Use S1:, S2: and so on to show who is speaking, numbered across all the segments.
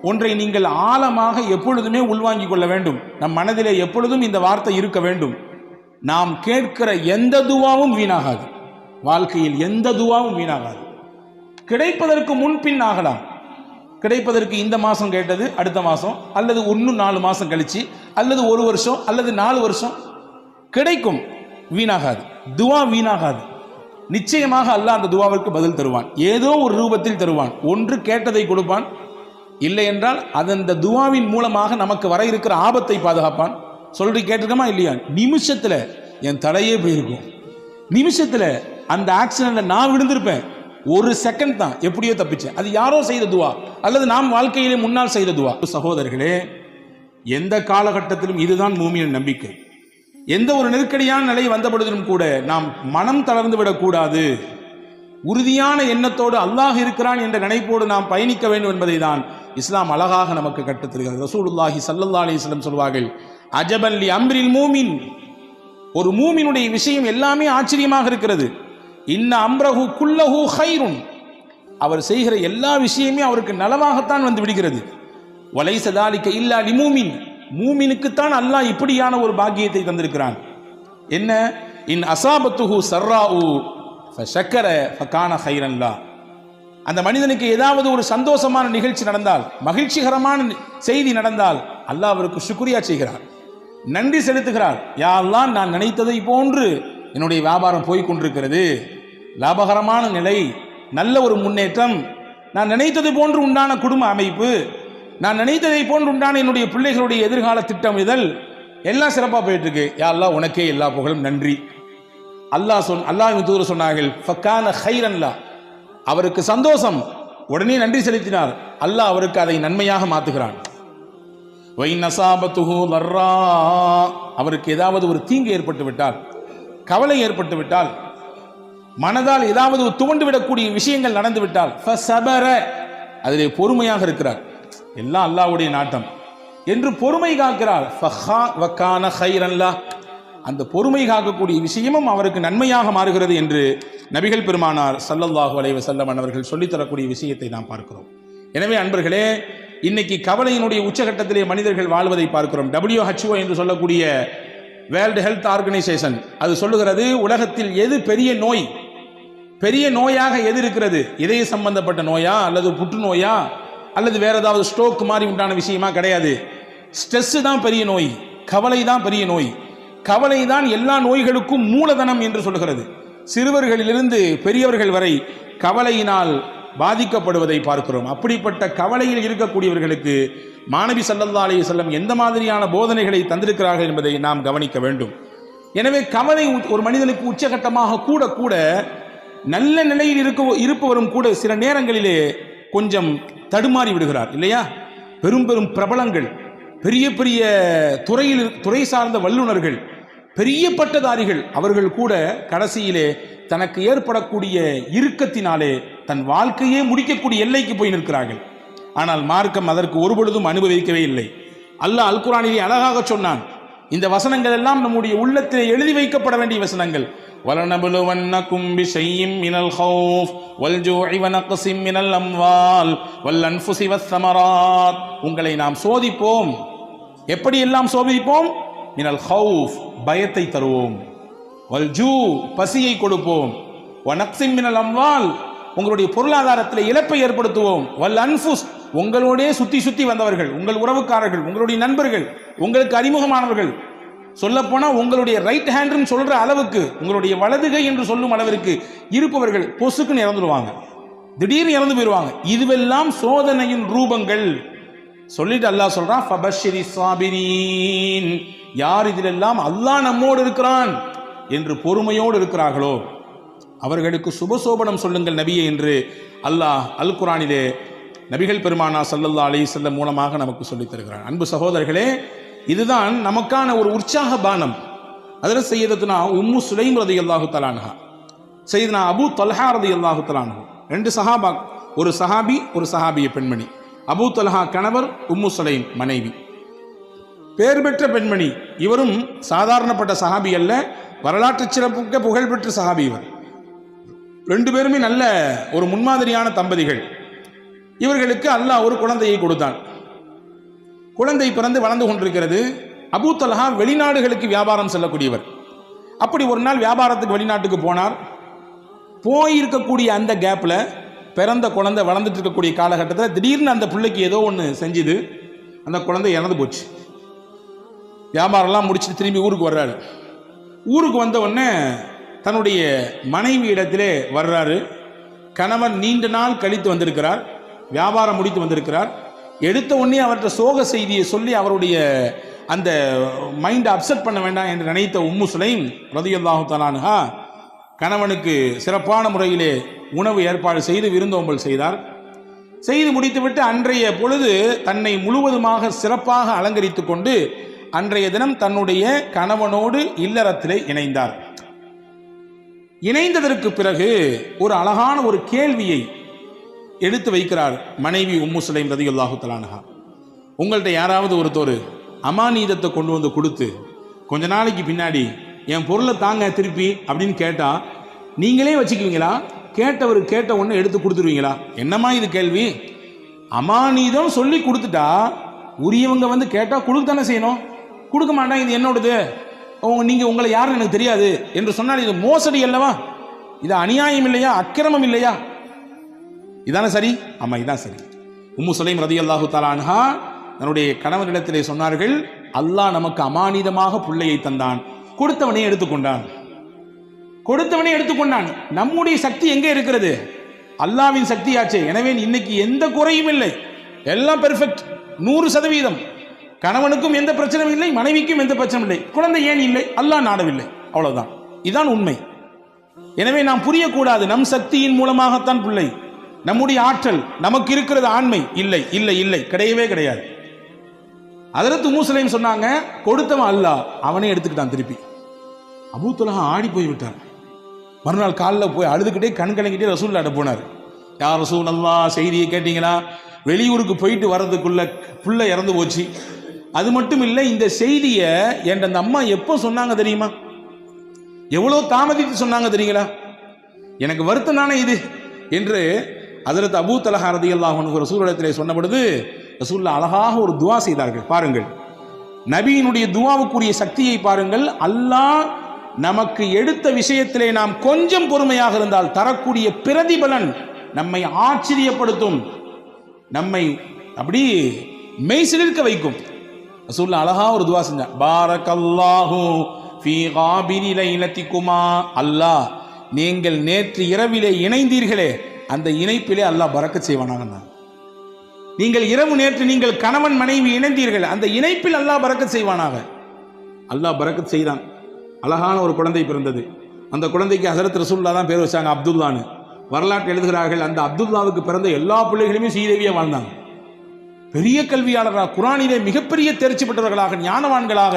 S1: ஒன்றை நீங்கள் ஆழமாக எப்பொழுதுமே உள்வாங்கிக் கொள்ள வேண்டும். நம் மனதிலே எப்பொழுதும் இந்த வார்த்தை இருக்க வேண்டும். நாம் கேட்கிற எந்த துவாவும் வீணாகாது. வாழ்க்கையில் எந்த துவாவும் வீணாகாது. கிடைப்பதற்கு முன்பின் ஆகலாம். கிடைப்பதற்கு இந்த மாதம் கேட்டது அடுத்த மாதம், அல்லது இன்னும் 4 மாதம் கழிச்சு, அல்லது 1 வருஷம், அல்லது 4 வருஷம் கிடைக்கும். வீணாகாது. துவா வீணாகாது. நிச்சயமாக அல்லாஹ் அந்த துவாவிற்கு பதில் தருவான். ஏதோ ஒரு ரூபத்தில் தருவான். ஒன்று கேட்டதை கொடுப்பான், இல்லை என்றால் அந்த துவாவின் மூலமாக நமக்கு வர இருக்கிற ஆபத்தை பாதுகாப்பான். சொல்றி கேட்டிருக்கமா இல்லையா? நிமிஷத்துல என் தலையே போயிருக்கும். நிமிஷத்துல அந்த ஆக்சிடென்ட்ல நான் விழுந்திருப்பேன். 1 செகண்ட் தான், எப்படியோ தப்பிச்சேன். அது யாரோ செய்த துவா, அல்லது நாம் வாழ்க்கையிலே முன்னால் செய்த துவா. சகோதரர்களே, எந்த காலகட்டத்திலும் இதுதான் மூமியின் நம்பிக்கை. எந்த ஒரு நெருக்கடியான நிலை வந்த பொழுதிலும் கூட நாம் மனம் தளர்ந்து விடக்கூடாது. உறுதியான எண்ணத்தோடு அல்லாஹ் இருக்கிறான் என்ற நினைப்போடு நாம் பயணிக்க வேண்டும் என்பதை தான் இஸ்லாம் அழகாக நமக்கு கற்றுத்தருகிறது. ரசூலுல்லாஹி ஸல்லல்லாஹு அலைஹி வஸல்லம் சொல்வார்கள், அஜபன் லி அம்ரில் மூமின், ஒரு மூமினுடைய விஷயம் எல்லாமே ஆச்சரியமாக இருக்கிறது. இன்ன அம்ரஹு குல்லஹு கைருன், அவர் செய்கிற எல்லா விஷயமே அவருக்கு நலமாகத்தான் வந்து விடுகிறது. வலைஸ தாலிக இல்லா லிமூமின், மூமினுக்குத்தான் அல்லாஹ் இப்படியான ஒரு பாக்கியத்தை தந்திருக்கிறான். என்ன? இன் அசாபத்துஹு சர்ராஉ ஃபஷக்கர ஃபகான கைரன் லா, அந்த மனிதனுக்கு ஏதாவது ஒரு சந்தோஷமான நிகழ்ச்சி நடந்தால், மகிழ்ச்சிகரமான செய்தி நடந்தால் அல்லாஹ் அவருக்கு சுக்ரியா செய்கிறார், நன்றி செலுத்துகிறார். யா அல்லாஹ், நான் நினைத்ததை போன்று என்னுடைய வியாபாரம் போய்கொண்டிருக்கிறது, லாபகரமான நிலை, நல்ல ஒரு முன்னேற்றம், நான் நினைத்தது போன்று உண்டான குடும்ப அமைப்பு, நான் நினைத்ததை போன்று உண்டான என்னுடைய பிள்ளைகளுடைய எதிர்கால திட்டமிடல் எல்லாம் சிறப்பாக போயிட்டு இருக்கு. யா அல்லாஹ், உனக்கே எல்லா புகழும், நன்றி. அல்லாஹ்வின் தூதர் சொன்னார்கள், ஃபகான கைரன் லா, அவருக்கு சந்தோஷம், உடனே நன்றி செலுத்தினார். அல்லாஹ் அவருக்கு அதை நன்மையாக மாற்றுகிறான். வைன் அஸாபத்துஹு லர்ரா, அவருக்கு ஏதாவது ஒரு தீங்கு ஏற்பட்டு விட்டால், கவலை ஏற்பட்டு விட்டால், மனதால் ஏதாவது துவண்டு விடக்கூடிய விஷயங்கள் நடந்து விட்டால், ஃபஸபர, அதிலே பொறுமையாக இருக்கிறார். எல்லாம் அல்லாஹ்வுடைய நாட்டம் என்று பொறுமை காக்கிறார். ஃபகான கைரன் லா, அந்த பொறுமை காக்கக்கூடிய விஷயமும் அவருக்கு நன்மையாக மாறுகிறது என்று நபிகள் பெருமானார் ஸல்லல்லாஹு அலைஹி வஸல்லம் அவர்கள் சொல்லித்தரக்கூடிய விஷயத்தை நாம் பார்க்கிறோம். எனவே அன்பர்களே, இன்னைக்கு கவலையினுடைய உச்சகட்டத்திலே மனிதர்கள் வாழ்வதை பார்க்கிறோம். WHO என்று சொல்லக்கூடிய வேர்ல்டு ஹெல்த் ஆர்கனைசேஷன் அது சொல்லுகிறது, உலகத்தில் எது பெரிய நோய், பெரிய நோயாக எது இருக்கிறது? இதய சம்பந்தப்பட்ட நோயா, அல்லது புற்றுநோயா, அல்லது வேற ஏதாவது ஸ்ட்ரோக் மாதிரி உண்டான விஷயமா? கிடையாது. ஸ்ட்ரெஸ் தான் பெரிய நோய், கவலை தான் பெரிய நோய். கவலை தான் எல்லா நோய்களுக்கும் மூலதனம் என்று சொல்லுகிறது. சிறுவர்களிலிருந்து பெரியவர்கள் வரை கவலையினால் பாதிக்கப்படுவதை பார்க்கிறோம். அப்படிப்பட்ட கவலையில் இருக்கக்கூடியவர்களுக்கு மாணவி ஸல்லல்லாஹு அலைஹி வஸல்லம் எந்த மாதிரியான போதனைகளை தந்திருக்கிறார்கள் என்பதை நாம் கவனிக்க வேண்டும். எனவே கவலை ஒரு மனிதனுக்கு உச்சகட்டமாக கூட கூட நல்ல நிலையில் இருப்பவரும் கூட சில நேரங்களிலே கொஞ்சம் தடுமாறி விடுகிறார் இல்லையா? பெரும் பெரும் பிரபலங்கள், பெரிய பெரிய துறை சார்ந்த வல்லுநர்கள், பெரிய பட்டதாரிகள், அவர்கள் கூட கடைசியிலே தனக்கு ஏற்படக்கூடிய இறுக்கத்தினாலே தன் வாழ்க்கையே முடிக்கக்கூடிய எல்லைக்கு போய் நிற்கிறார்கள். ஆனால் மார்க்கம் அதற்கு ஒருபொழுதும் அனுபவிக்கவே இல்லை. அல்லாஹ் அல் குர்ஆனிலே அழகாக சொன்னான். இந்த வசனங்கள் எல்லாம் நம்முடைய உள்ளத்திலே எழுதி வைக்கப்பட வேண்டிய வசனங்கள். وَلَنَبْلُوَنَّكُمْ بِشَيْءٍ مِنَ الْخَوْفِ وَالْجُوعِ وَنَقْصٍ مِنَ الْأَمْوَالِ وَالْأَنْفُسِ وَالثَّمَرَاتِ, உங்களை நாம் சோதிப்போம். எப்படி எல்லாம் சோதிப்போம்? மினல் ஹவுஃப், பயத்தை தருவோம். வல்ஜூ, பசியை கொடுப்போம். வனக்ஸின் மினல் அம்வால், உங்களுடைய பொருளாதாரத்தில் இழப்பை ஏற்படுத்துவோம். வல் அன்ஃபுஸ், உங்களோடே சுத்தி சுத்தி வந்தவர்கள், உங்கள் உறவுக்காரர்கள், உங்களுடைய நண்பர்கள், உங்களுக்கு அறிமுகமானவர்கள், சொல்லப்போனா உங்களுடைய ரைட் ஹேண்ட் சொல்ற அளவுக்கு, உங்களுடைய வலதுகை என்று சொல்லும் அளவிற்கு இருப்பவர்கள் பொசுக்குன்னு இறந்துடுவாங்க, திடீர்னு இறந்து போயிடுவாங்க. இதுவெல்லாம் சோதனையின் ரூபங்கள். சொல்லிட்டு அல்லாஹ் சொல்றான், ஃபபஷ்ஷிரி ஸாபிரீன், யார் இதிலெல்லாம் அல்லாஹ் நம்மோடு இருக்கிறான் என்று பொறுமையோடு இருக்கிறார்களோ அவர்களுக்கு சுபசோபனம் சொல்லுங்கள் நபியே என்று அல்லாஹ் அல் குர்ஆனிலே நபிகள் பெருமானா ஸல்லல்லாஹு அலைஹி வஸல்லம் மூலமாக நமக்கு சொல்லித் தருகிறான். அன்பு சகோதரர்களே, இதுதான் நமக்கான ஒரு உற்சாக பானம். அதில் சையதத்துனா உம்மு சுலைம் ரலியல்லாஹு தஆலா அன்ஹா, சையதுனா அபூ தல்ஹா ரலியல்லாஹு தஆலா அன்ஹு, 2 சஹாபா, ஒரு சஹாபி ஒரு சஹாபிய பெண்மணி. அபூ தல்ஹா கணவர், உம்மு சுலைம் மனைவி, பேர் பெற்ற பெண்மணி. இவரும் சாதாரணப்பட்ட சஹாபி அல்ல, வரலாற்று சிறப்புக்க புகழ்பெற்ற சஹாபி இவர். 2 பேருமே நல்ல ஒரு முன்மாதிரியான தம்பதிகள். இவர்களுக்கு அல்லாஹ் ஒரு குழந்தையை கொடுத்தான். குழந்தை பிறந்து வளர்ந்து கொண்டிருக்கிறது. அபூ தல்ஹா வெளிநாடுகளுக்கு வியாபாரம் செல்லக்கூடியவர். அப்படி ஒரு நாள் வியாபாரத்துக்கு வெளிநாட்டுக்கு போனார். போயிருக்கக்கூடிய அந்த கேப்பில் பிறந்த குழந்தை வளர்ந்துட்டு இருக்கக்கூடிய காலகட்டத்தில் திடீர்னு அந்த பிள்ளைக்கு ஏதோ ஒன்று செஞ்சுது. அந்த குழந்தை இறந்து போச்சு. வியாபாரம்லாம் முடிச்சுட்டு திரும்பி ஊருக்கு வர்றாரு. ஊருக்கு வந்த உடனே தன்னுடைய மனைவி இடத்திலே வர்றாரு. கணவன் நீண்ட நாள் கழித்து வந்திருக்கிறார், வியாபாரம் முடித்து வந்திருக்கிறார். எடுத்த உடனே அவர்கிட்ட சோக செய்தியை சொல்லி அவருடைய அந்த மைண்டை அப்செட் பண்ண வேண்டாம் என்று நினைத்த உம்மு சுலைம் ரலியல்லாஹு தஆலா அன்ஹா கணவனுக்கு சிறப்பான முறையிலே உணவு ஏற்பாடு செய்து விருந்தோம்பல் செய்தார். செய்து முடித்துவிட்டு அன்றைய பொழுது தன்னை முழுவதுமாக சிறப்பாக அலங்கரித்து கொண்டு அன்றைய தினம் தன்னுடைய கணவனோடு இல்லறத்திலே இணைந்தார். இணைந்ததற்கு பிறகு ஒரு அழகான ஒரு கேள்வியை எடுத்து வைக்கிறார் மனைவி உம்மு சுலைம் ரலியல்லாஹு தஆலா அன்ஹா. உங்கள்கிட்ட யாராவது ஒருத்தர் அமானீதத்தை கொண்டு வந்து கொடுத்து கொஞ்ச நாளைக்கு பின்னாடி என் பொருளை தாங்க திருப்பி அப்படின்னு கேட்டா நீங்களே வச்சுக்குவீங்களா? கேட்டவர் கேட்ட ஒன்று எடுத்து கொடுத்துருவீங்களா? என்னம்மா இது கேள்வி? அமானீதம் சொல்லி கொடுத்துட்டா உரியவங்க வந்து கேட்டால் கொடுக்கத்தானே செய்யணும். கொடுக்க மாட்டான், இது என்னோடது, நீங்கள் உங்களை யாருன்னு எனக்கு தெரியாது என்று சொன்னால் இது மோசடி அல்லவா? இது அநியாயம் இல்லையா? அக்கிரமம் இல்லையா? இதானே சரி? ஆமாம், இதான் சரி. உம்மு சுலைம் ரலியல்லாஹு தஆலா அன்ஹா தன்னுடைய கணவனிடத்திலே சொன்னார்கள், அல்லாஹ் நமக்கு அமானிதமாக பிள்ளையை தந்தான், கொடுத்தவனே எடுத்துக்கொண்டான். கொடுத்தவனே எடுத்துக்கொண்டான். நம்முடைய சக்தி எங்கே இருக்கிறது? அல்லாஹ்வின் சக்தியாச்சே. எனவே இன்னைக்கு எந்த குறையும் இல்லை, எல்லாம் பெர்ஃபெக்ட், 100%. கணவனுக்கும் எந்த பிரச்சனையும் இல்லை, மனைவிக்கும் எந்த பிரச்சனையும் இல்லை. குழந்தை ஏன் இல்லை? அல்லாஹ் நாடவில்லை, அவ்வளவுதான். இதுதான் உண்மை. எனவே நாம் புரியக்கூடாது நம் சக்தியின் மூலமாகத்தான் பிள்ளை, நம்முடைய ஆற்றல், நமக்கு இருக்கிறது ஆண்மை. இல்லை இல்லை இல்லை, கிடையவே கிடையாது. ஹஜ்ரத் உம்மு சுலைம் சொன்னாங்க, கொடுத்தவன் அல்லாஹ், அவனே எடுத்துக்கிட்டான் திருப்பி. அபூ தல்ஹா ஆடி போய் விட்டார். மறுநாள் காலில் போய் அழுதுகிட்டே கண் கலங்கிட்டே ரசூலுல்லாஹ்ட்ட போனார். யா ரசூலல்லாஹ், செய்தியை கேட்டீங்களா? வெளியூருக்கு போயிட்டு வர்றதுக்குள்ள புள்ள இறந்து போச்சு. அது மட்டும் இல்லை, இந்த செய்தியை என் அந்த அம்மா எப்போ சொன்னாங்க தெரியுமா? எவ்வளோ தாமதித்து சொன்னாங்க தெரியுங்களா? எனக்கு வருத்தம் தானே இது என்று ஹஜ்ரத் அபூ தல்ஹா ரலியல்லாஹு அன்ஹு ரசூலுல்லாஹ்விடத்திலே சொன்ன பொழுது ரசூலுல்லாஹ் அழகாக ஒரு துவா செய்தார்கள். பாருங்கள், நபியினுடைய துவாவுக்குரிய சக்தியை பாருங்கள். அல்லாஹ் நமக்கு எடுத்த விஷயத்திலே நாம் கொஞ்சம் பொறுமையாக இருந்தால் தரக்கூடிய பிரதிபலன் நம்மை ஆச்சரியப்படுத்தும், நம்மை அப்படி மெய்சிலிர்க்க வைக்கும். ரசூலுல்லாஹ் அழகா ஒரு துவா செஞ்சார். பாரக்கல்லாஹு ஃபீ காபிரி லைலத்திகுமா, அல்லாஹ் நீங்கள் நேற்று இரவிலே இணைந்தீர்களே அந்த இணைப்பிலே அல்லாஹ் பரக்கத் செய்வானாக. நீங்கள் இரவு நேற்று நீங்கள் கணவன் மனைவி இணைந்தீர்கள், அந்த இணைப்பில் அல்லாஹ் பரக்கத் செய்வானாக. அல்லாஹ் பரக்கத் செய்தான். அழகான ஒரு குழந்தை பிறந்தது. அந்த குழந்தைக்கு ஹஜ்ரத் ரசூலுல்லாஹ் தான் பேர் வச்சாங்க, அப்துல்லான்னு. வரலாற்று எழுதுகிறார்கள், அந்த அப்துல்லாவுக்கு பிறந்த எல்லா பிள்ளைகளுமே சீதேவியாக வாழ்ந்தாங்க. பெரிய கல்வியாளராக, குர்ஆனிலே மிகப்பெரிய தேர்ச்சி பெற்றவர்களாக, ஞானவான்களாக,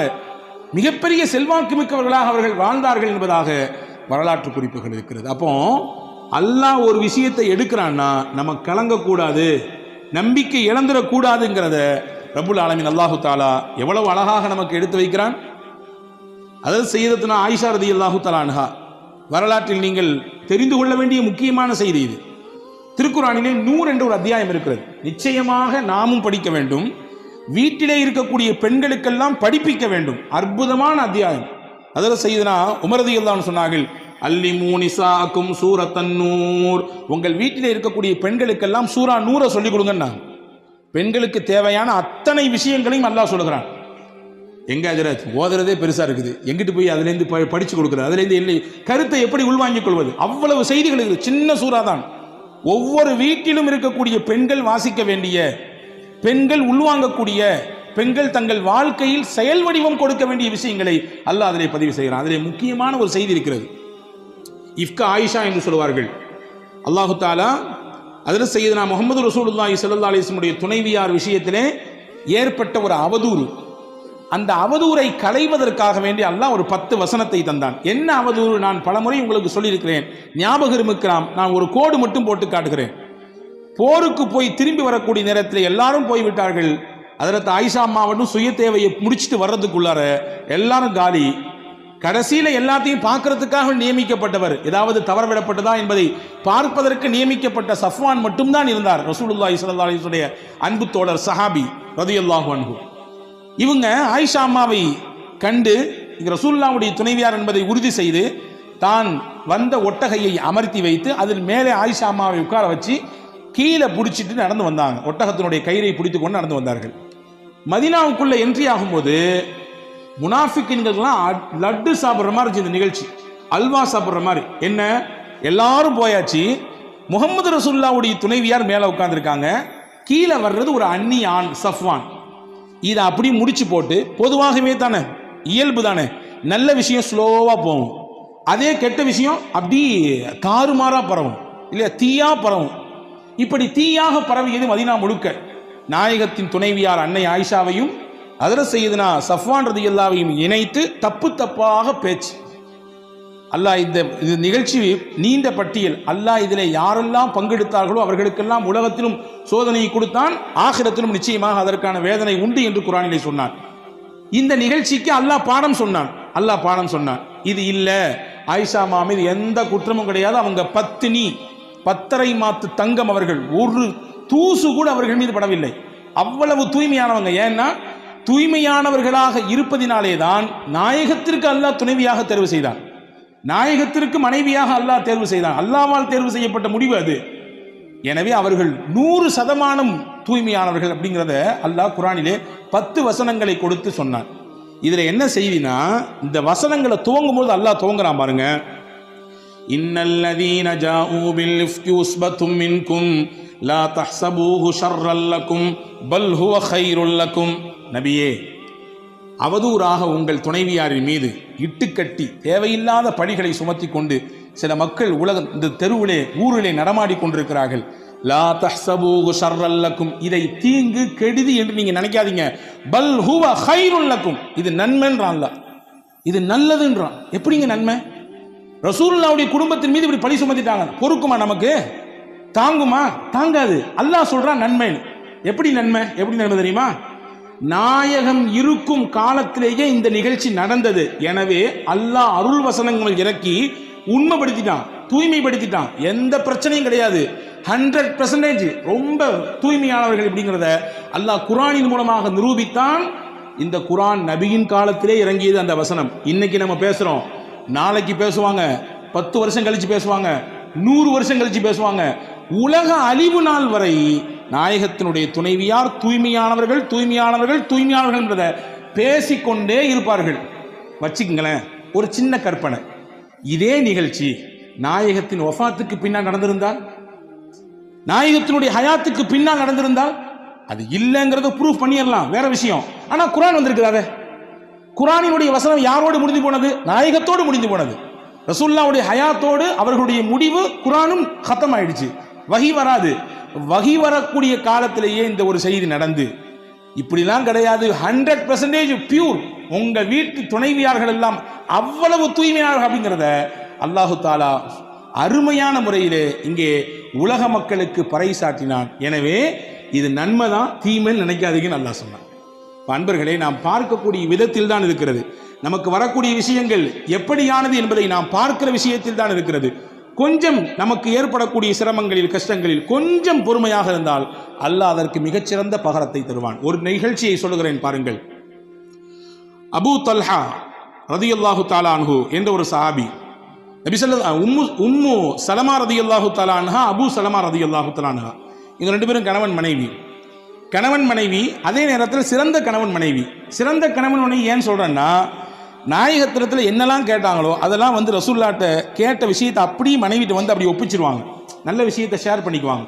S1: மிகப்பெரிய செல்வாக்கு மிக்கவர்களாக அவர்கள் வாழ்ந்தார்கள் என்பதாக வரலாற்று குறிப்புகள் இருக்கிறது. அப்போ அல்லாஹ் ஒரு விஷயத்தை எடுக்கிறான்னா நம்ம கலங்கக்கூடாது, நம்பிக்கை இழந்துடக்கூடாதுங்கிறத ரப்புல் ஆலமீன் அல்லாஹு தஆலா எவ்வளவு அழகாக நமக்கு எடுத்து வைக்கிறான். அதாவது சய்யிதத்துனா ஆயிஷா ரலியல்லாஹு தஆலா அன்ஹா வரலாற்றில் நீங்கள் தெரிந்து கொள்ள வேண்டிய முக்கியமான செய்தி இது. திருக்குர்ஆனிலே நூர் என்ற ஒரு அத்தியாயம் இருக்கிறது. நிச்சயமாக நாமும் படிக்க வேண்டும், வீட்டிலே இருக்கக்கூடிய பெண்களுக்கெல்லாம் படிப்பிக்க வேண்டும். அற்புதமான அத்தியாயம். அதில் சய்யிதுனா உமர் ரலியல்லாஹு அன்ஹு சொன்னார்கள், அல்லிமூ நிசாக்கும் சூரத்தன் நூர், உங்கள் வீட்டிலே இருக்கக்கூடிய பெண்களுக்கெல்லாம் சூரா நூரை சொல்லிக் கொடுங்கன்னா. பெண்களுக்கு தேவையான அத்தனை விஷயங்களையும் அல்லாஹ் சொல்லுகிறான். எங்க ஹஜ்ரத் ஓதுறதே பெருசா இருக்குது, எங்கிட்டு போய் அதுலேருந்து படிச்சு கொடுக்குறது, அதுலேருந்து இல்லை கருத்தை எப்படி உள்வாங்கிக் கொள்வது, அவ்வளவு செய்திகள் இருக்குது. சின்ன சூறா தான். ஒவ்வொரு வீட்டிலும் இருக்கக்கூடிய பெண்கள் வாசிக்க வேண்டிய, பெண்கள் உள்வாங்கக்கூடிய, பெண்கள் தங்கள் வாழ்க்கையில் செயல் வடிவம் கொடுக்க வேண்டிய விஷயங்களை அல்லாஹ் அதிலே பதிவு செய்கிறான். அதிலே முக்கியமான ஒரு செய்தி இருக்கிறது. இஃப்கா ஆயிஷா என்று சொல்வார்கள். அல்லாஹு தாலா அதில் சய்யிதுனா முஹம்மது ரசூலுல்லாஹி ஸல்லல்லாஹு அலைஹி வஸல்லம் துணைவியார் விஷயத்திலே ஏற்பட்ட ஒரு அவதூறு, அந்த அவதூறை களைவதற்காக வேண்டி அல்லாஹ் ஒரு 10 வசனத்தை தந்தான். என்ன அவதூறு? நான் பலமுறை உங்களுக்கு சொல்லியிருக்கிறேன், ஞாபகம் இருக்கலாம். நான் ஒரு கோடு மட்டும் போட்டு காட்டுகிறேன். போருக்கு போய் திரும்பி வரக்கூடிய நேரத்தில் எல்லாரும் போய்விட்டார்கள். ஹஜ்ரத் ஆயிஷா அம்மா மட்டும் சுய தேவையை முடிச்சுட்டு வர்றதுக்குள்ளார எல்லாரும் காலி. கடைசியில் எல்லாத்தையும் பார்க்கறதுக்காக நியமிக்கப்பட்டவர், ஏதாவது தவறவிடப்பட்டதா என்பதை பார்ப்பதற்கு நியமிக்கப்பட்ட சஃப்வான் மட்டும்தான் இருந்தார். ரசூலுல்லாஹி ஸல்லல்லாஹு அலைஹி வஸல்லம் அன்பு தோழர் சஹாபி ரலியல்லாஹு அன்ஹு. இவங்க ஆயிஷா அம்மாவை கண்டு ரசூலுல்லாஹ்வுடைய துணைவியார் என்பதை உறுதி செய்து தான் வந்த ஒட்டகையை அமர்த்தி வைத்து அதில் மேலே ஆயிஷா அம்மாவை உட்கார வச்சு கீழே பிடிச்சிட்டு நடந்து வந்தாங்க. ஒட்டகத்தினுடைய கயிறை பிடித்து கொண்டு நடந்து வந்தார்கள். மதீனாவுக்குள்ள என்ட்ரி ஆகும்போது முனாஃபிக்கின்கள்லாம் லட்டு சாப்பிட்ற மாதிரி இருந்துச்சு இந்த நிகழ்ச்சி, அல்வா சாப்பிட்ற மாதிரி. என்ன, எல்லாரும் போயாச்சு, முகமது ரசூலுல்லாஹ்வுடைய துணைவியார் மேலே உட்கார்ந்துருக்காங்க, கீழே வர்றது ஒரு அந்நிய ஆண் சஃப்வான். இதை அப்படி முடிச்சு போட்டு, பொதுவாகவே தானே இயல்பு தானே, நல்ல விஷயம் ஸ்லோவாக போகும், அதே கெட்ட விஷயம் அப்படி தாறுமாறாக பரவும் இல்லையா, தீயா பரவும். இப்படி தீயாக பரவியது மதீனா முழுக்க. நாயகத்தின் துணைவியார் அன்னை ஆயிஷாவையும் ஹஜ்ரத் சய்யிதுனா சஃப்வான் ரலியல்லாஹுவையும் இணைத்து தப்பு தப்பாக பேச்சு. அல்லாஹ் இந்த நிகழ்ச்சி நீண்ட பட்டியல். அல்லாஹ் இதில் யாரெல்லாம் பங்கெடுத்தார்களோ அவர்களுக்கெல்லாம் உலகத்திலும் சோதனையை கொடுத்தான், ஆகிரத்திலும் நிச்சயமாக அதற்கான வேதனை உண்டு என்று குர்ஆனிலே சொன்னான். இந்த நிகழ்ச்சிக்கு அல்லாஹ் பாடம் சொன்னான். இது இல்ல, ஆயிஷா மீது எந்த குற்றமும் கிடையாது, அவங்க பத்தினி, பத்தரை மாத்து தங்கம், அவர்கள் ஒரு தூசு கூட அவர்கள் மீது படவில்லை, அவ்வளவு தூய்மையானவங்க. ஏன்னா தூய்மையானவர்களாக இருப்பதினாலே தான் நாயகத்திற்கு அல்லாஹ் துணைவியாக தேர்வு செய்தான், நாயகத்திற்கு மனைவியாக அல்லாஹ் தேர்வு செய்தான். அல்லாஹ்வால் தேர்வு செய்யப்பட்ட முடிவு அது. எனவே அவர்கள் 100% தூய்மையானவர்கள் அப்படிங்கிறத அல்லாஹ் குர்ஆனிலே 10 வசனங்களை கொடுத்து சொன்னான். இதுல என்ன செய்தினா, இந்த வசனங்களை துவங்கும் போது அல்லாஹ் துவங்குறான் பாருங்க. இன்னல்லதீன ஜாஊ பில் இஃப்கி உஸ்பத்தும் மின்கும் லா தஹ்ஸபூஹு ஷர்ரல் லக்கும் பல் ஹுவ கைருல் லக்கும். நபியே, அவதூறாக உங்கள் துணைவியாரின் மீது இட்டுக்கட்டி தேவையில்லாத பழிகளை சுமத்தி கொண்டு சில மக்கள் இந்த தெருவிலே ஊரிலே நடமாடி கொண்டிருக்கிறார்கள். லா தஹ்ஸபூஹு ஷர்ரல் லக்கும், இதை தீங்கு கெடுதி என்று நீங்க நினைக்காதீங்க. பல் ஹுவ கைருல் லக்கும், இது நன்மைன்றான் அல்லாஹ், இது நல்லதுன்றான். எப்படிங்க நன்மை? ரசூலுல்லாஹ்வுடைய குடும்பத்தின் மீது இப்படி பழி சுமத்திட்டாங்க, பொறுக்குமா? நமக்கு தாங்குமா? தாங்காது. அல்லாஹ் சொல்றான் நன்மை. எப்படி நன்மை தெரியுமா? நாயகம் இருக்கும் காலத்திலேயே இந்த நிகழ்ச்சி நடந்தது. எனவே அல்லாஹ் அருள் வசனங்கள் இறக்கி உண்மைப்படுத்திட்டான், தூய்மைப்படுத்திட்டான். எந்த பிரச்சனையும் கிடையாது, 100% ரொம்ப தூய்மையானவர்கள் அப்படிங்கிறத அல்லாஹ் குர்ஆனின் மூலமாக நிரூபித்தான். இந்த குர்ஆன் நபியின் காலத்திலே இறங்கியது அந்த வசனம். இன்னைக்கு நம்ம பேசுறோம், நாளைக்கு பேசுவாங்க, 10 வருஷம் கழிச்சு பேசுவாங்க, 100 வருஷம் கழிச்சு பேசுவாங்க. உலக அழிவு நாள் வரை நாயகத்தினுடைய துணைவியார் தூய்மையானவர்கள் என்றதை பேசிக்கொண்டே இருப்பார்கள். வச்சுக்கங்களேன், ஒரு சின்ன கற்பனை. இதே நிகழ்ச்சி நாயகத்தின் வஃபாத்துக்கு பின்னால் நடந்திருந்தால், நாயகத்தினுடைய ஹயாத்துக்கு பின்னால் நடந்திருந்தால், அது இல்லைங்கிறத ப்ரூஃப் பண்ணிடலாம், வேற விஷயம். ஆனா குர்ஆன் வந்திருக்கிறாரே, குர்ஆனினுடைய வசனம் யாரோடு முடிந்து போனது? நாயகத்தோடு முடிந்து போனது. ரசூலுல்லாஹ்வுடைய ஹயாத்தோடு அவர்களுடைய முடிவு குர்ஆனும் खत्म ஆயிடுச்சு. வஹி வராது. வஹி வரக்கூடிய காலத்திலேயே இந்த ஒரு செய்தி நடந்து, இப்படிலாம் கிடையாது, 100% பியூர், உங்க வீட்டு துணைவியார்கள் எல்லாம் அவ்வளவு தூய்மையானவர்கள் அப்படிங்கிறத அல்லாஹு தாலா அருமையான முறையிலே இங்கே உலக மக்களுக்கு பறைசாட்டினான். எனவே இது நன்மைதான், தீமைன்னு நினைக்காதீங்கன்னு அல்லாஹ் சொன்னான். அன்பர்களே, நாம் பார்க்கக்கூடிய விதத்தில் தான் இருக்கிறது. நமக்கு வரக்கூடிய விஷயங்கள் எப்படியானது என்பதை நாம் பார்க்கிற விஷயத்தில் தான் இருக்கிறது. கொஞ்சம் நமக்கு ஏற்படக்கூடிய சிரமங்களில், கஷ்டங்களில் கொஞ்சம் பொறுமையாக இருந்தால் அல்லாஹ் அதற்கு மிகச்சிறந்த பகரத்தை தருவான். ஒரு நிகழ்ச்சியை சொல்லுகிறேன் பாருங்கள். அபூ தல்ஹா ரலியல்லாஹு தஆலா அன்ஹு என்ற ஒரு சஹாபி, நபி ஸல்லல்லாஹு உம்மு சலமா ரலியல்லாஹு தஆலா அன்ஹா, அபூ சலமா ரலியல்லாஹு தஆலா அன்ஹா, இவங்க ரெண்டு பேரும் கணவன் மனைவி. அதே நேரத்தில் சிறந்த கணவன் மனைவி. சிறந்த கணவன் மனைவி ஏன் சொல்றேன்னா, நாயகத்திரத்தில் என்னெல்லாம் கேட்டாங்களோ அதெல்லாம் ரசூலுல்லாஹ்ட்ட கேட்ட விஷயத்தை அப்படியே மனைவிட்டு அப்படி ஒப்பிச்சிருவாங்க. நல்ல விஷயத்தை ஷேர் பண்ணிக்குவாங்க.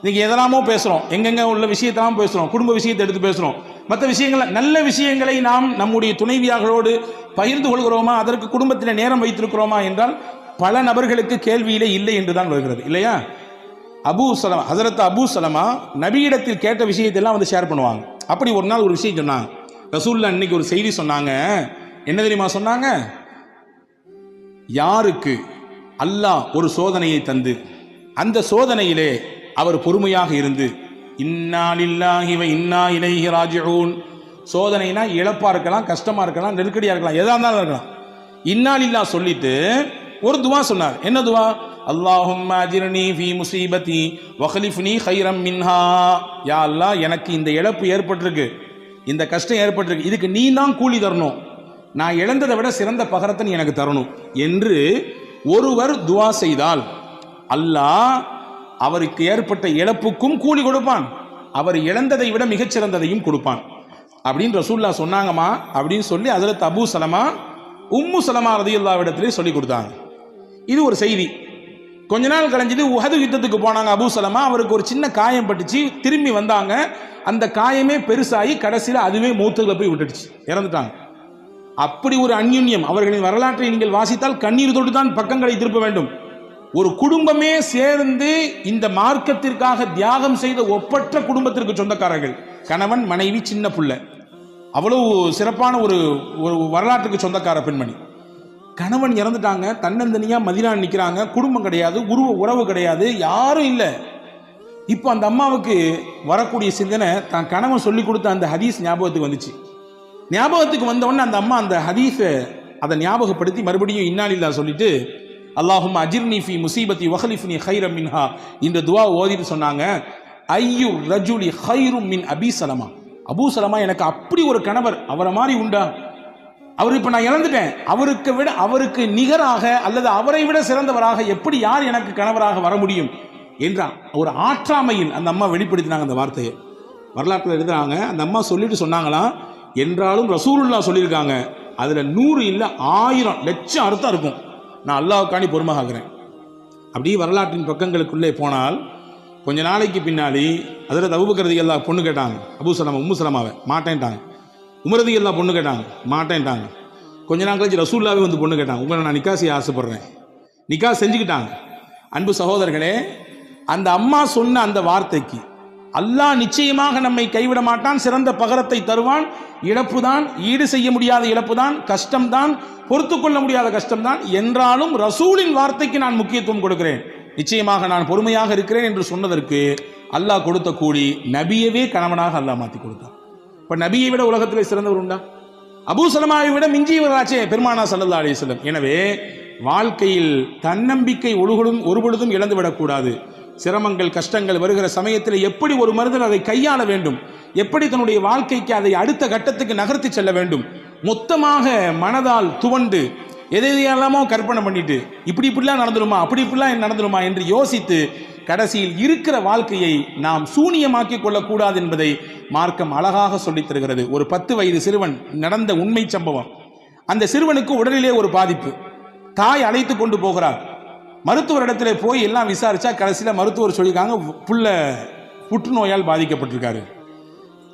S1: இன்னைக்கு எதெல்லாமோ பேசுகிறோம், எங்கெங்க உள்ள விஷயத்தெல்லாம் பேசுகிறோம், குடும்ப விஷயத்தை எடுத்து பேசுகிறோம், மற்ற விஷயங்களை, நல்ல விஷயங்களை நாம் நம்முடைய துணைவியார்களோடு பகிர்ந்து கொள்கிறோமா, அதற்கு குடும்பத்தில் நேரம் வைத்திருக்கிறோமா என்றால் பல நபர்களுக்கு கேள்வியிலே இல்லை என்று தான் வருகிறது, இல்லையா? ஹஸரத் அபூ சலமா நபியிடத்தில் கேட்ட விஷயத்தெல்லாம் ஷேர் பண்ணுவாங்க. அப்படி ஒரு நாள் ஒரு விஷயம் சொன்னாங்க. ரசூலுல்லாஹ் இன்னைக்கு ஒரு செய்தி சொன்னாங்க. என்ன தெரியுமா சொன்னாங்க? யாருக்கு அல்லாஹ் ஒரு சோதனையை தந்து அந்த சோதனையிலே அவர் பொறுமையாக இருந்து, இன்னா லில்லாஹி வ இன்னா இலைஹி ராஜிஊன், சோதனைனா இழப்பா இருக்கலாம், கஷ்டமா இருக்கலாம், நெருக்கடியா இருக்கலாம், எதா இருந்தாலும் இருக்கலாம், இன்னா லில்லாஹ் சொல்லிட்டு ஒரு துவா சொன்னார். என்ன துவா? அல்லாஹும்ம அஜிர்னி ஃபீ முஸீபதி வக்லிஃப்னி கைரம் மின்ஹா. யா அல்லாஹ், எனக்கு இந்த இழப்பு ஏற்பட்டிருக்கு, இந்த கஷ்டம் ஏற்பட்டிருக்கு, இதுக்கு நீ தான் கூலி தரணும், நான் இழந்ததை விட சிறந்த பகரத்தை நீ எனக்கு தரணும் என்று ஒருவர் துவா செய்தால் அல்லாஹ் அவருக்கு ஏற்பட்ட இழப்புக்கும் கூலி கொடுப்பான், அவர் இழந்ததை விட மிகச்சிறந்ததையும் கொடுப்பான் அப்படின்னு ரசூலுல்லாஹ் சொன்னாங்கம்மா அப்படின்னு சொல்லி ஹஜ்ரத் அபூ சலமா உம்மு சலமா ரலியல்லாஹு இடத்திலே சொல்லி கொடுத்தாங்க. இது ஒரு செய்தி. கொஞ்ச நாள் கழிஞ்சது உஹது யுத்தத்துக்கு போனாங்க அபூ சலமா, அவருக்கு ஒரு சின்ன காயம் பட்டுச்சு, திரும்பி வந்தாங்க, அந்த காயமே பெருசாகி கடைசியில் அதுவே மௌத்துல போய் விட்டுடுச்சு, இறந்துட்டாங்க. அப்படி ஒரு அந்யுன்யம். அவர்களின் வரலாற்றை நீங்கள் வாசித்தால் கண்ணீர் தொட்டு தான் பக்கங்களை திருப்ப வேண்டும். ஒரு குடும்பமே சேர்ந்து இந்த மார்க்கத்திற்காக தியாகம் செய்த ஒப்பற்ற குடும்பத்திற்கு சொந்தக்காரர்கள், கணவன் மனைவி சின்ன புள்ள, அவ்வளவு சிறப்பான ஒரு வரலாற்றுக்கு சொந்தக்கார பெண்மணி. கணவன் இறந்துட்டாங்க, தன்னந்தனியா மதீனா நிற்கிறாங்க, குடும்பம் கிடையாது, உறவு கிடையாது, யாரும் இல்லை. இப்போ அந்த அம்மாவுக்கு வரக்கூடிய சிந்தனை தான் கணவன் சொல்லி கொடுத்த அந்த ஹதீஸ் ஞாபகத்துக்கு வந்துச்சு. ஞாபகத்துக்கு வந்தவொடனே அந்த அம்மா அந்த ஹதீஸை அதை ஞாபகப்படுத்தி மறுபடியும் இன்னாலில்லா சொல்லிட்டு அல்லாஹும் அஜிர்னி ஃபி முசீபத்தி வஹலிஃப்னி ஹைரம் மின்ஹா இந்த துவா ஓதிட்டு சொன்னாங்க, ஐயு ரஜுலி ஹைரும் மின் அபி சலமா, அபூ சலமா எனக்கு அப்படி ஒரு கணவர், அவரை மாதிரி உண்டா, அவர் இப்போ நான் இழந்துட்டேன், அவருக்கு நிகராக அல்லது அவரை விட சிறந்தவராக எப்படி யார் எனக்கு கணவராக வர முடியும் என்ற ஒரு ஆற்றாமையில் அந்த அம்மா வெளிப்படுத்தினாங்க. அந்த வார்த்தையை வரலாற்றில் எழுதுறாங்க. அந்த அம்மா சொல்லிட்டு சொன்னாங்களாம், என்றாலும் ரசூலுல்லாஹ் சொல்லியிருக்காங்க, அதில் 100 இல்லை 1000 லட்சம் அர்த்தம் இருக்கும், நான் அல்லாஹ்வுக்காண்டி பொறுமையாகிறேன். அப்படியே வரலாற்றின் பக்கங்களுக்குள்ளே போனால் கொஞ்ச நாளைக்கு பின்னாடி ஹஜ்ரத் அபூபக்கர் ரலியல்லாஹு பொண்ணு கேட்டாங்க, அபூ சலமா உம்மு சலமாவை மாட்டேன்ட்டாங்க. உமர் ரலியல்லாஹு பொண்ணு கேட்டாங்க, மாட்டேன்ட்டாங்க. கொஞ்ச நாள் கழிச்சு ரசூலுல்லாஹ்வே வந்து பொண்ணு கேட்டாங்க, உங்களை நான் நிக்கா செய்ய ஆசைப்படுறேன், நிக்கா செஞ்சுக்கிட்டாங்க. அன்பு சகோதரர்களே, அந்த அம்மா சொன்ன அந்த வார்த்தைக்கு அல்லாஹ் நிச்சயமாக நம்மை கைவிட மாட்டான், சிறந்த பகரத்தை தருவான், இழப்பு தான், ஈடு செய்ய முடியாத இழப்பு தான், கஷ்டம்தான், பொறுத்து கொள்ள முடியாத கஷ்டம்தான், என்றாலும் ரசூலின் வார்த்தைக்கு நான் முக்கியத்துவம் கொடுக்கிறேன், நிச்சயமாக நான் பொறுமையாக இருக்கிறேன் என்று சொன்னதற்கு அல்லாஹ் கொடுத்த கூலி நபியவே கணவனாக அல்லாஹ் மாற்றி கொடுத்தான். இப்போ நபியை விட உலகத்திலே சிறந்தவர் உண்டா? அபூ சலமாவை விட மிஞ்சியவராச்சே பெருமானா ஸல்லல்லாஹு அலைஹி வஸல்லம். எனவே வாழ்க்கையில் தன்னம்பிக்கை ஒருபொழுதும் இழந்துவிடக்கூடாது. சிரமங்கள் கஷ்டங்கள் வருகிற சமயத்தில் எப்படி ஒரு மனிதன் அதை கையாள வேண்டும், எப்படி தன்னுடைய வாழ்க்கைக்கு அதை அடுத்த கட்டத்துக்கு நகர்த்தி செல்ல வேண்டும், மொத்தமாக மனதால் துவண்டு எதையெல்லாமோ கற்பனை பண்ணிட்டு இப்படிலாம் நடந்துருமா இப்படிலாம் நடந்துருமா என்று யோசித்து கடைசியில் இருக்கிற வாழ்க்கையை நாம் சூனியமாக்கி கொள்ளக்கூடாது என்பதை மார்க்கம் அழகாக சொல்லித் தருகிறது. ஒரு 10 வயது சிறுவன் நடந்த உண்மை சம்பவம். அந்த சிறுவனுக்கு உடலிலே ஒரு பாதிப்பு, தாய் அழைத்து கொண்டு போகிறார். மருத்துவரிடத்துல போய் எல்லாம் விசாரிச்சா கடைசியில் மருத்துவர் சொல்லியிருக்காங்க, புள்ள புற்றுநோயால் பாதிக்கப்பட்டிருக்காரு.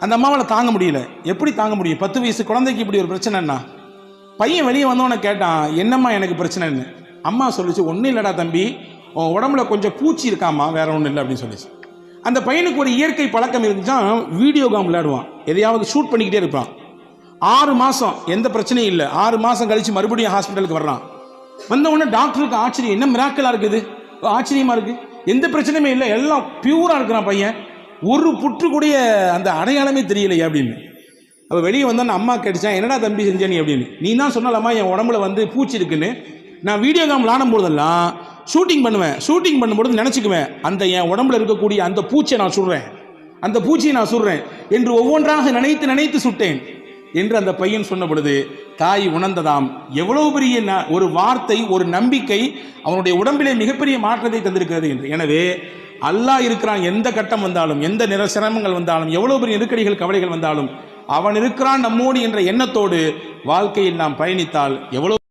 S1: அந்த அம்மாவால் தாங்க முடியல. எப்படி தாங்க முடியும்? 10 வயசு குழந்தைக்கு இப்படி ஒரு பிரச்சனைன்னா. பையன் வெளியே வந்தவனை கேட்டான், என்னம்மா எனக்கு பிரச்சனைன்னு. அம்மா சொல்லிச்சு, ஒன்றும் இல்லைடா தம்பி, உன் உடம்புல கொஞ்சம் பூச்சி இருக்காமா, வேற ஒன்றும் இல்லை அப்படின்னு சொல்லிச்சு. அந்த பையனுக்கு ஒரு இயற்கை பழக்கம் இருந்துச்சான், வீடியோ கேம் விளையாடுவான், எதையாவது ஷூட் பண்ணிக்கிட்டே இருப்பான். 6 மாதம் எந்த பிரச்சனையும் இல்லை. 6 மாதம் கழிச்சு மறுபடியும் ஹாஸ்பிட்டலுக்கு வர்றான். வந்த உடனே டாக்டருக்கு ஆச்சரியம், என்ன மிராக்கலா இருக்குது, ஆச்சரியமா இருக்கு, எந்த பிரச்சனையுமே இல்லை, எல்லாம் பியூரா இருக்கிறான் பையன், ஒரு புற்று கூடிய அந்த அடையாளமே தெரியலையே அப்படின்னு. அப்போ வெளியே வந்தோன்னு அம்மா கேட்டுச்சான், என்னடா தம்பி செஞ்ச நீ அப்படின்னு. நீ தான் சொன்னாலம்மா என் உடம்புல வந்து பூச்சி இருக்குன்னு. நான் வீடியோ கேம் விளாடும் போதெல்லாம் ஷூட்டிங் பண்ணும்போது நினச்சிக்குவேன், அந்த என் உடம்புல இருக்கக்கூடிய அந்த பூச்சியை நான் சுடுறேன், அந்த பூச்சியை நான் சுடுறேன் என்று ஒவ்வொன்றாக நினைத்து சுட்டேன் என்று அந்த பையன் சொன்ன பொழுது தாய் உணர்ந்ததாம், எவ்வளவு பெரிய ஒரு வார்த்தை, ஒரு நம்பிக்கை அவனுடைய உடம்பிலே மிகப்பெரிய மாற்றத்தை தந்திருக்கிறது என்று. எனவே அல்லாஹ் இருக்கிறான், எந்த கட்டம் வந்தாலும், எந்த சிரமங்கள் வந்தாலும், எவ்வளவு பெரிய நெருக்கடிகள் கவலைகள் வந்தாலும் அவன் இருக்கிறான் நம்மோடு என்ற எண்ணத்தோடு வாழ்க்கையில் நாம் பயணித்தால் எவ்வளவு